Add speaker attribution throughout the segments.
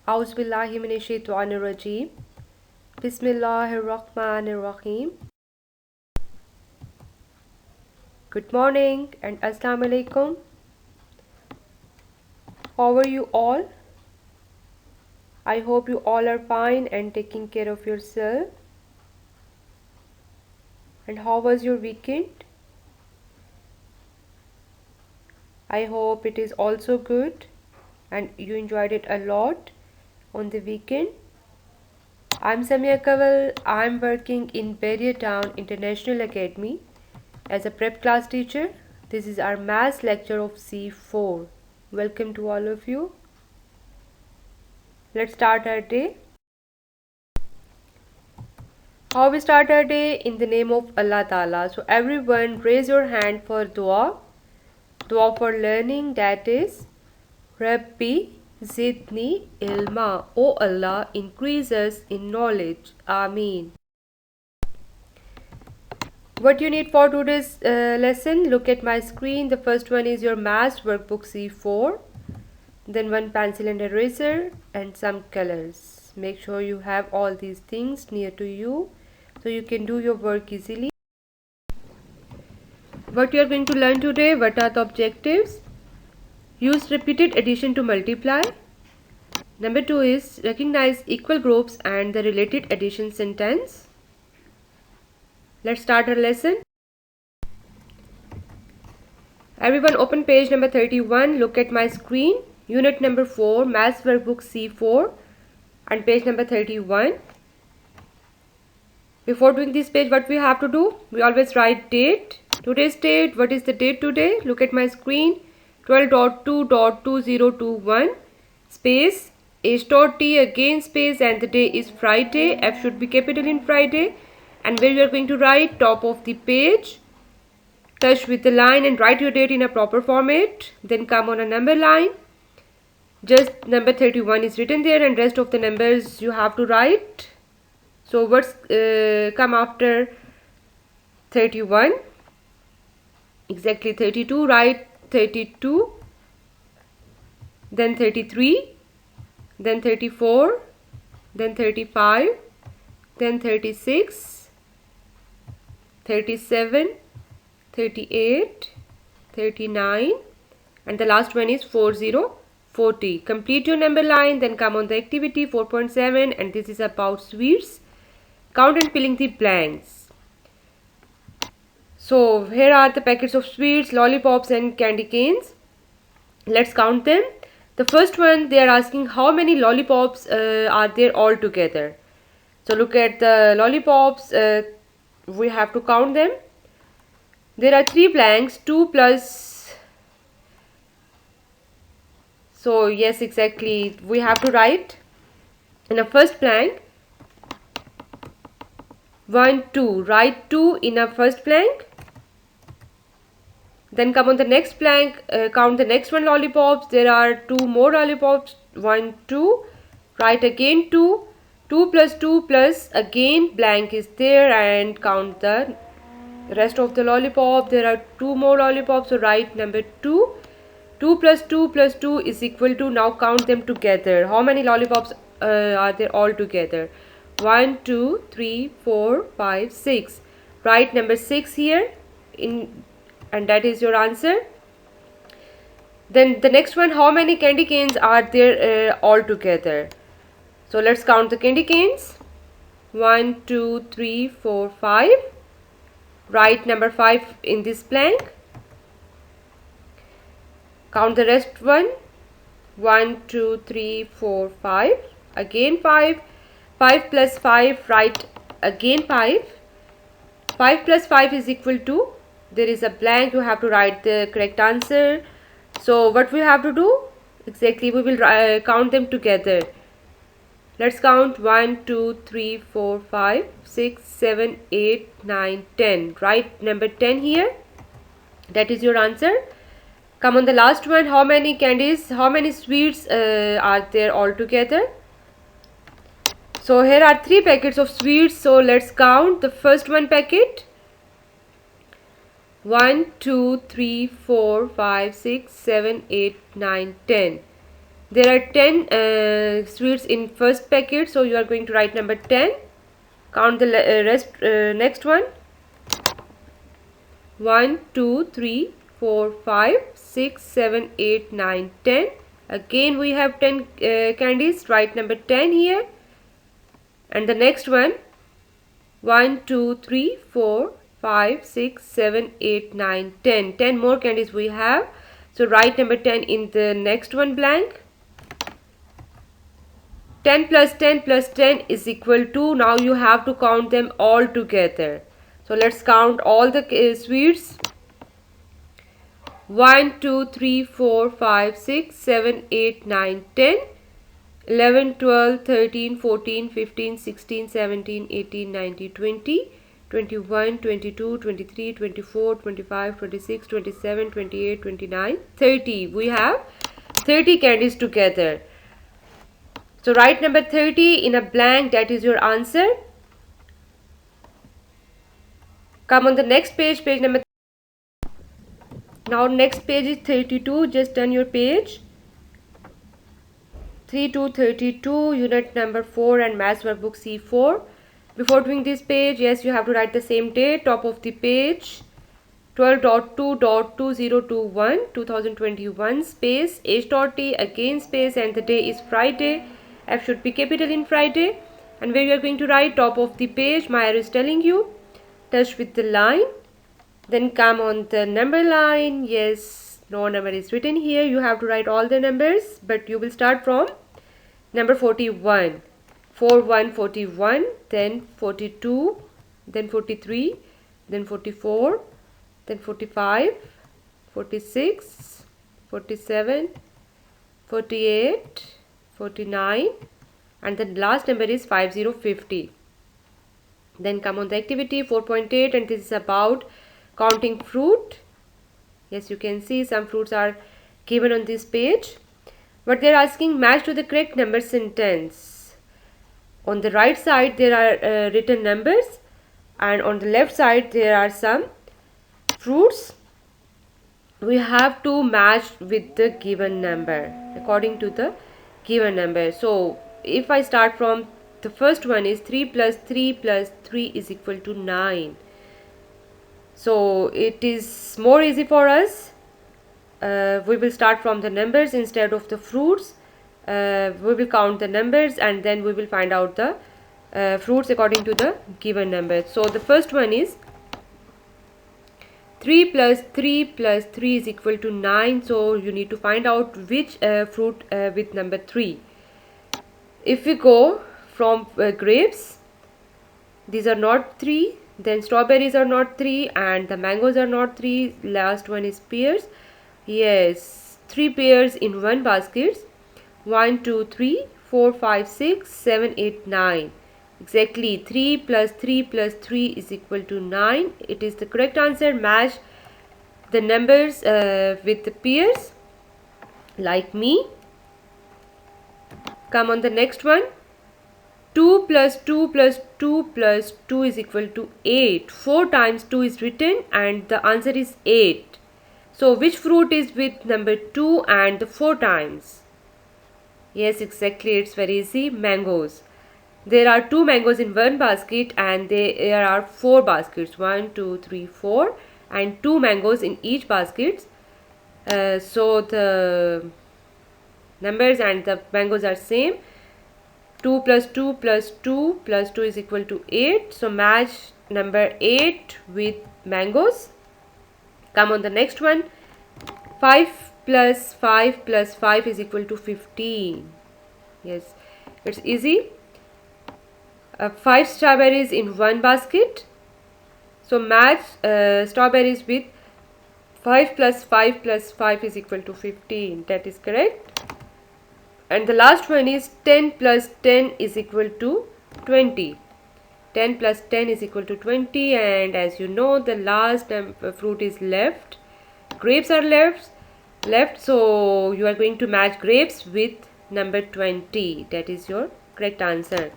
Speaker 1: Auzubillahiminashaitanirrajim. Bismillahirrahmanirrahim. Good morning and Assalamu alaikum. How are you all? I hope you all are fine and taking care of yourself. And how was your weekend? I hope it is also good and you enjoyed it a lot on the weekend. I'm Samia Kaval. I'm working in Barrier Town International Academy as a prep class teacher. This is our maths lecture of C4. Welcome to all of you. Let's start our day. How we start our day? In the name of Allah Ta'ala. So everyone raise your hand for dua. Dua for learning, that is Rabbi Zidni Ilma. O Allah, increase us in knowledge. Ameen. What you need for today's lesson? Look at my screen. The first one is your maths workbook C4. Then one pencil and eraser and some colors. Make sure you have all these things near to you so you can do your work easily. What you are going to learn today? What are the objectives? Use repeated addition to multiply. Number 2 is recognize equal groups and the related addition sentence. Let's start our lesson. Everyone open page number 31. Look at my screen. Unit number 4, Maths Workbook C4 and page number 31. Before doing this page, what we have to do? We always write date. Today's date. What is the date today? Look at my screen. 12.2.2021 space H.T again space and the day is Friday. F should be capital in Friday. And where you are going to write? Top of the page. Touch with the line and write your date in a proper format. Then come on a number line. Just number 31 is written there and rest of the numbers you have to write. So what's come after 31? Exactly 32. Write 32. Then 33. Then 34. Then 35. Then 36. 37. 38. 39. And the last one is 40. Complete your number line, then come on the activity 4.7 and this is about sweets. Count and filling the blanks. So here are the packets of sweets, lollipops and candy canes. Let's count them. The first one, they are asking how many lollipops are there all together. So look at the lollipops. We have to count them. There are 3 blanks, 2 plus. So yes, exactly, we have to write in a first blank 1, 2. Write 2 in a first blank. Then come on the next blank, count the next one lollipops. There are 2 more lollipops. 1, 2. Write again 2. 2 plus again blank is there and count the rest of the lollipop. There are 2 more lollipops. So write number 2. 2 plus 2 is equal to, now count them together. How many lollipops are there all together? 1, 2, 3, 4, 5, 6. Write number 6 here and that is your answer. Then the next one, how many candy canes are there all together? So let's count the candy canes. 1, 2, 3, 4, 5. Write number 5 in this blank. Count the rest one. 1, 2, 3, 4, 5. Again 5. 5 plus 5. Write again 5. 5 plus 5 is equal to. There is a blank. You have to write the correct answer. So what we have to do? Exactly, we will count them together. Let's count 1, 2, 3, 4, 5, 6, 7, 8, 9, 10. Write number 10 here. That is your answer. Come on the last one. How many candies, how many sweets are there all together? So here are 3 packets of sweets. So let's count the first one packet. 1, 2, 3, 4, 5, 6, 7, 8, 9, 10. There are 10 sweets in first packet, so you are going to write number 10. Count the rest, next one. 1, 2, 3, 4, 5, 6, 7, 8, 9, 10. Again we have 10 candies. Write number 10 here. And the next one, 1, 2, 3, 4, 5, 6, 7, 8, 9, 10. 10 more candies we have. So write number 10 in the next one blank. 10 plus 10 plus 10 is equal to, now you have to count them all together. So let's count all the sweets. 1, 2, 3, 4, 5, 6, 7, 8, 9, 10, 11, 12, 13, 14, 15, 16, 17, 18, 19, 20, 21, 22, 23, 24, 25, 26, 27, 28, 29, 30. We have 30 candies together. So write number 30 in a blank, that is your answer. Come on the next page, page number. Now next page is 32, just turn your page. 3 to 32, unit number 4 and maths workbook C4. Before doing this page, yes, you have to write the same date, top of the page. 12.2.2021 2021 space h.t again space and the day is Friday. F should be capital in Friday, and where you are going to write top of the page, my arrow is telling you touch with the line, then come on the number line. Yes, no number is written here, you have to write all the numbers, but you will start from number 41. 41, 41, then 42, then 43, then 44, then 45, 46, 47, 48, 49, and the last number is 5050. Then come on the activity 4.8, and this is about counting fruit. Yes, you can see some fruits are given on this page, but they are asking match to the correct number sentence. On the right side there are written numbers, and on the left side there are some fruits. We have to match with the given number according to the given number. So if I start from the first one is 3 plus 3 plus 3 is equal to 9. So it is more easy for us. We will start from the numbers instead of the fruits. We will count the numbers and then we will find out the fruits according to the given number. So the first one is 3 plus 3 plus 3 is equal to 9. So you need to find out which fruit with number 3. If we go from grapes, these are not 3, then strawberries are not 3, and the mangoes are not 3. Last one is pears. Yes, 3 pears in one basket. 1, 2, 3, 4, 5, 6, 7, 8, 9. Exactly, 3 plus 3 plus 3 is equal to 9. It is the correct answer. Match the numbers with the pears like me. Come on the next one. 2 plus 2 plus 2 plus 2 is equal to 8. 4 times 2 is written and the answer is 8. So which fruit is with number 2 and the 4 times? Yes, exactly, it's very easy. Mangoes. There are 2 mangoes in one basket and there are 4 baskets. 1, 2, 3, 4 and 2 mangoes in each basket. So the numbers and the mangoes are same. 2 plus 2 plus 2 plus 2 is equal to 8. So match number 8 with mangoes. Come on the next one. 5 plus 5 plus 5 is equal to 15. Yes, it's easy. 5 strawberries in one basket. So match strawberries with 5 plus 5 plus 5 is equal to 15. That is correct. And the last one is 10 plus 10 is equal to 20. 10 plus 10 is equal to 20, and as you know the last fruit is left. Grapes are left, so you are going to match grapes with number 20. That is your correct answer.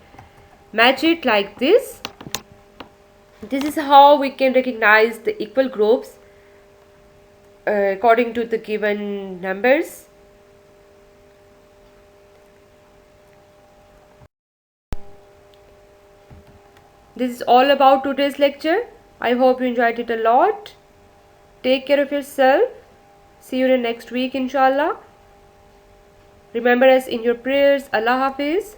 Speaker 1: Match it like this. This is how we can recognize the equal groups according to the given numbers. This is all about today's lecture. I hope you enjoyed it a lot. Take care of yourself. See you in the next week, inshallah. Remember us in your prayers. Allah Hafiz.